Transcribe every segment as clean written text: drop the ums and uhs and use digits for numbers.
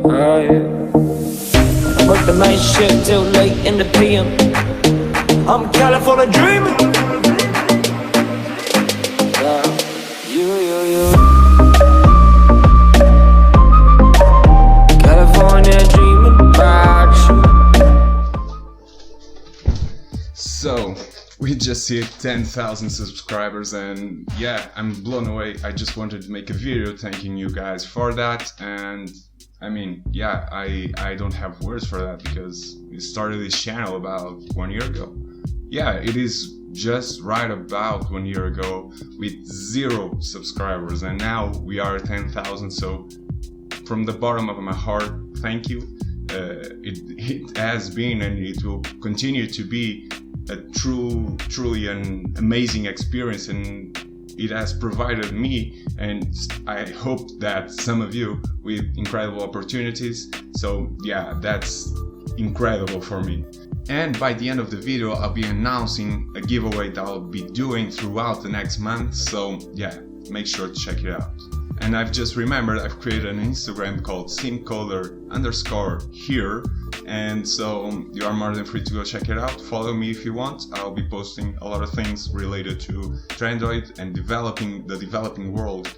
Oh yeah. I work the night shift till late in the PM. I'm California dreaming. You. California dreaming about you. So, we just hit 10,000 subscribers and yeah, I'm blown away. I just wanted to make a video thanking you guys for that, and I mean, yeah, I don't have words for that because we started this channel about 1 year ago. Yeah, it is just right about 1 year ago with 0 subscribers, and now we are 10,000. So from the bottom of my heart, thank you. It has been and it will continue to be a truly an amazing experience, and it has provided me and I hope that some of you with incredible opportunities. So yeah, that's incredible for me. And by the end of the video I'll be announcing a giveaway that I'll be doing throughout the next month, so yeah, make sure to check it out. And I've just remembered I've created an Instagram called SimCoder_here, and so you are more than free to go check it out. Follow me if you want. I'll be posting a lot of things related to Android and the developing world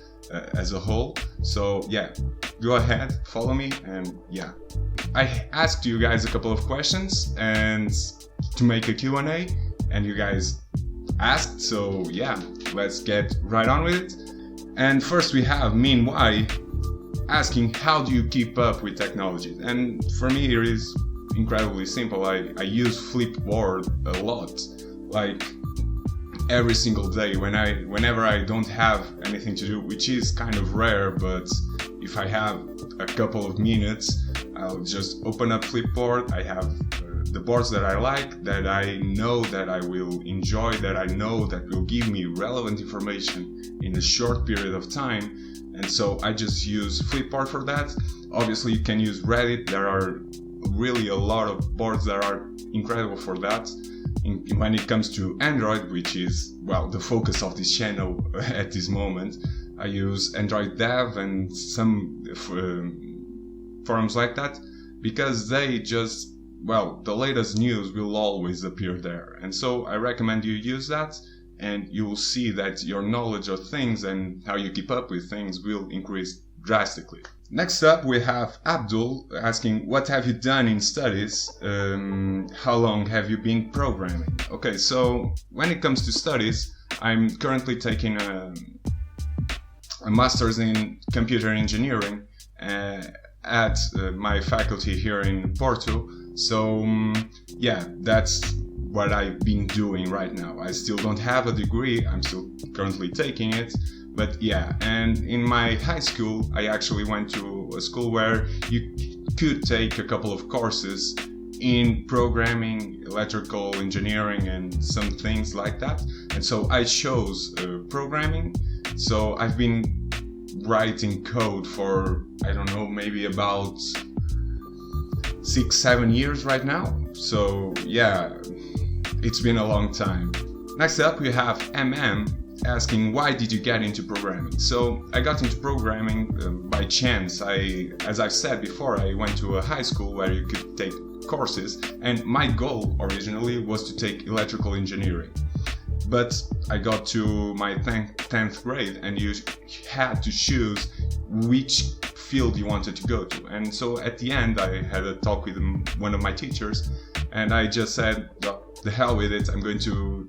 as a whole. So yeah, go ahead, follow me, and yeah. I asked you guys a couple of questions and to make a Q&A, and you guys asked, so yeah, let's get right on with it. And first we have Meanwhile asking, how do you keep up with technology? And for me it is incredibly simple. I use Flipboard a lot, like every single day whenever I don't have anything to do, which is kind of rare, but if I have a couple of minutes, I'll just open up Flipboard. I have the boards that I like, that I know that I will enjoy, that I know that will give me relevant information in a short period of time, and so I just use Flipboard for that. Obviously you can use Reddit. There are really a lot of boards that are incredible for that. When it comes to Android, which is, well, the focus of this channel at this moment, I use Android Dev and some forums like that, because they just, well, the latest news will always appear there, and so I recommend you use that, and you will see that your knowledge of things and how you keep up with things will increase drastically. Next up we have Abdul asking, what have you done in studies? How long have you been programming? Okay, so when it comes to studies, I'm currently taking a master's in computer engineering at my faculty here in Porto. So yeah, that's what I've been doing right now. I still don't have a degree, I'm still currently taking it, but yeah. And in my high school I actually went to a school where you could take a couple of courses in programming, electrical engineering and some things like that, and so I chose programming. So I've been writing code for, I don't know, maybe about 6-7 years right now. So yeah, it's been a long time. Next up we have MM asking, why did you get into programming? So I got into programming by chance. As I've said before, I went to a high school where you could take courses, and my goal originally was to take electrical engineering. But I got to my 10th grade and you had to choose which field you wanted to go to. And so at the end I had a talk with one of my teachers, and I just said, well, the hell with it, I'm going to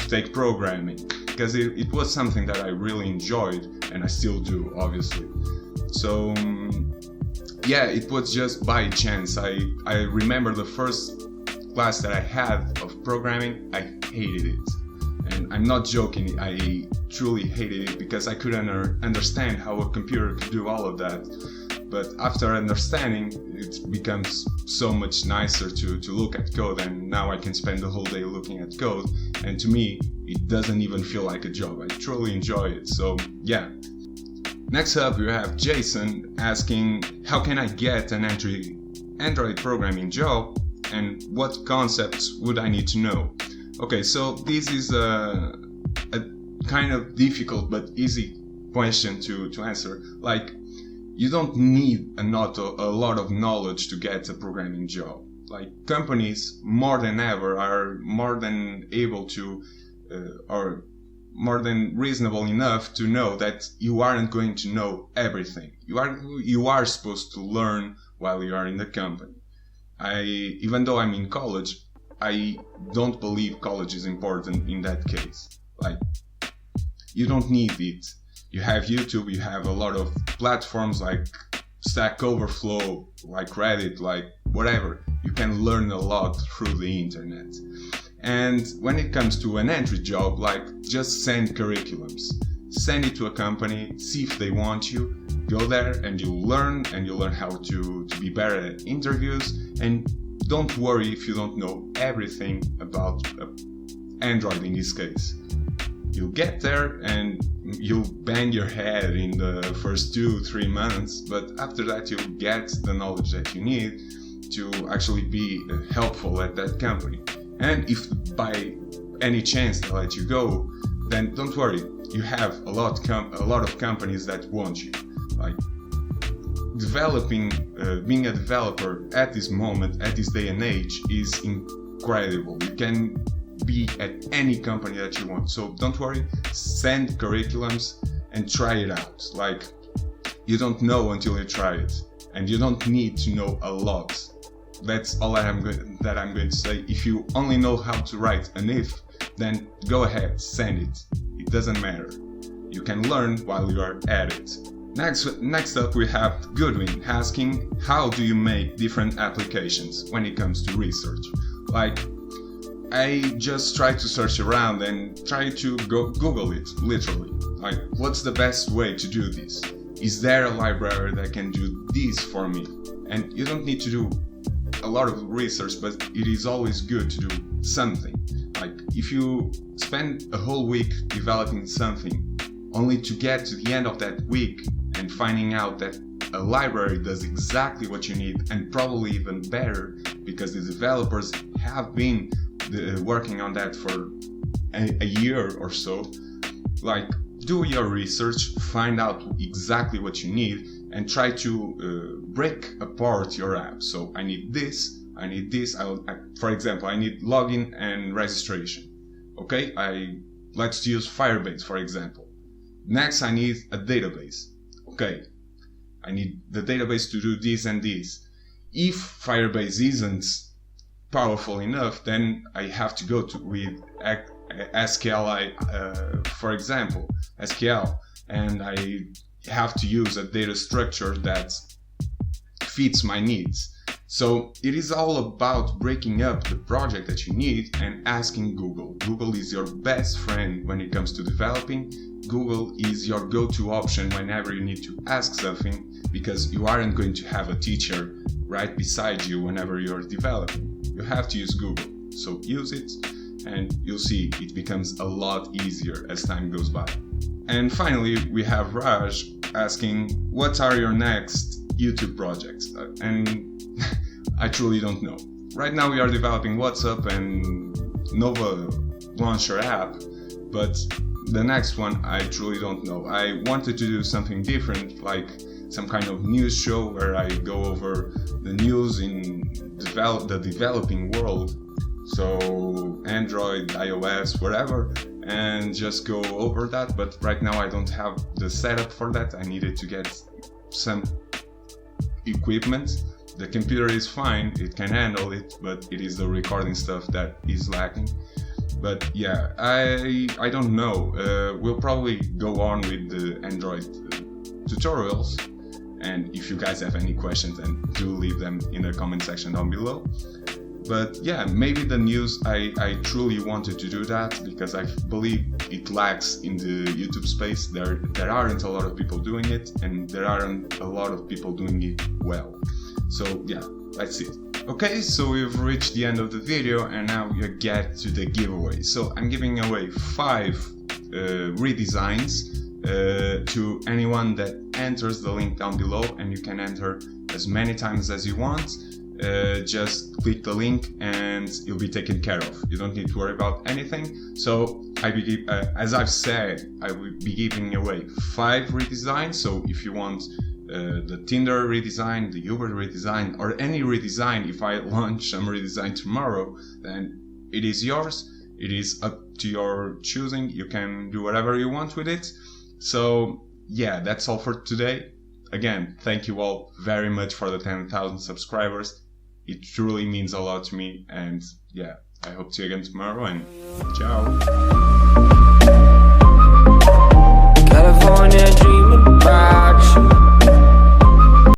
take programming, because it was something that I really enjoyed, and I still do, obviously. So yeah, it was just by chance. I remember the first class that I had of programming, I hated it. And I'm not joking, I truly hated it because I couldn't understand how a computer could do all of that. But after understanding, it becomes so much nicer to look at code, and now I can spend the whole day looking at code, and to me, it doesn't even feel like a job. I truly enjoy it, so yeah. Next up we have Jason asking, how can I get an Android programming job, and what concepts would I need to know? Okay, so this is a kind of difficult but easy question to answer. Like, you don't need a lot of knowledge to get a programming job. Like, companies more than ever are more than able to or more than reasonable enough to know that you aren't going to know everything. You are supposed to learn while you are in the company. Even though I'm in college, I don't believe college is important in that case. Like, you don't need it. You have YouTube, you have a lot of platforms like Stack Overflow, like Reddit, like whatever. You can learn a lot through the internet. And when it comes to an entry job, like, just send curriculums. Send it to a company, see if they want you, go there and you'll learn how to be better at interviews. And don't worry if you don't know everything about Android in this case. You'll get there and you'll bang your head in the first 2-3 months, but after that you'll get the knowledge that you need to actually be helpful at that company. And if by any chance they let you go, then don't worry, you have a lot of companies that want you. Like, being a developer at this moment, at this day and age, is incredible. You can be at any company that you want. So don't worry, send curriculums and try it out. Like, you don't know until you try it, and you don't need to know a lot. That's all that I'm going to say. If you only know how to write an if, then go ahead, send it. It doesn't matter. You can learn while you are at it. Next up we have Goodwin asking, how do you make different applications when it comes to research? Like, I just try to search around and try to Google it, literally. Like, what's the best way to do this? Is there a library that can do this for me? And you don't need to do a lot of research, but it is always good to do something. Like, if you spend a whole week developing something only to get to the end of that week and finding out that a library does exactly what you need, and probably even better, because the developers have been working on that for a year or so. Like, do your research, find out exactly what you need, and try to break apart your app. So I need this. For example, I need login and registration. Okay, let's use Firebase for example. Next, I need a database. Okay, I need the database to do this and this. If Firebase isn't powerful enough, then I have to go with SQLi, for example, SQL, and I have to use a data structure that fits my needs. So it is all about breaking up the project that you need and asking Google. Google is your best friend when it comes to developing. Google is your go-to option whenever you need to ask something, because you aren't going to have a teacher right beside you whenever you're developing. You have to use Google. So use it and you'll see it becomes a lot easier as time goes by. And finally, we have Raj asking, what are your next YouTube projects? And I truly don't know. Right now we are developing WhatsApp and Nova Launcher app, but the next one I truly don't know. I wanted to do something different, like some kind of news show where I go over the news in the developing world, so Android, iOS, whatever, and just go over that. But right now I don't have the setup for that. I needed to get some equipment. The computer is fine, it can handle it, but it is the recording stuff that is lacking. But yeah, I don't know. We'll probably go on with the Android tutorials, and if you guys have any questions, then do leave them in the comment section down below. But yeah, maybe the news, I truly wanted to do that because I believe it lacks in the YouTube space. There aren't a lot of people doing it, and there aren't a lot of people doing it well. So yeah, that's it. Okay, so we've reached the end of the video, and now we get to the giveaway. So I'm giving away 5 redesigns to anyone that enters the link down below, and you can enter as many times as you want. Just click the link and you'll be taken care of. You don't need to worry about anything. So as I've said, I will be giving away 5 redesigns. So if you want the Tinder redesign, the Uber redesign, or any redesign. If I launch some redesign tomorrow, then it is yours. It is up to your choosing. You can do whatever you want with it. So yeah, that's all for today. Again, thank you all very much for the 10,000 subscribers. It truly means a lot to me. And yeah, I hope to see you again tomorrow, and ciao. California dream.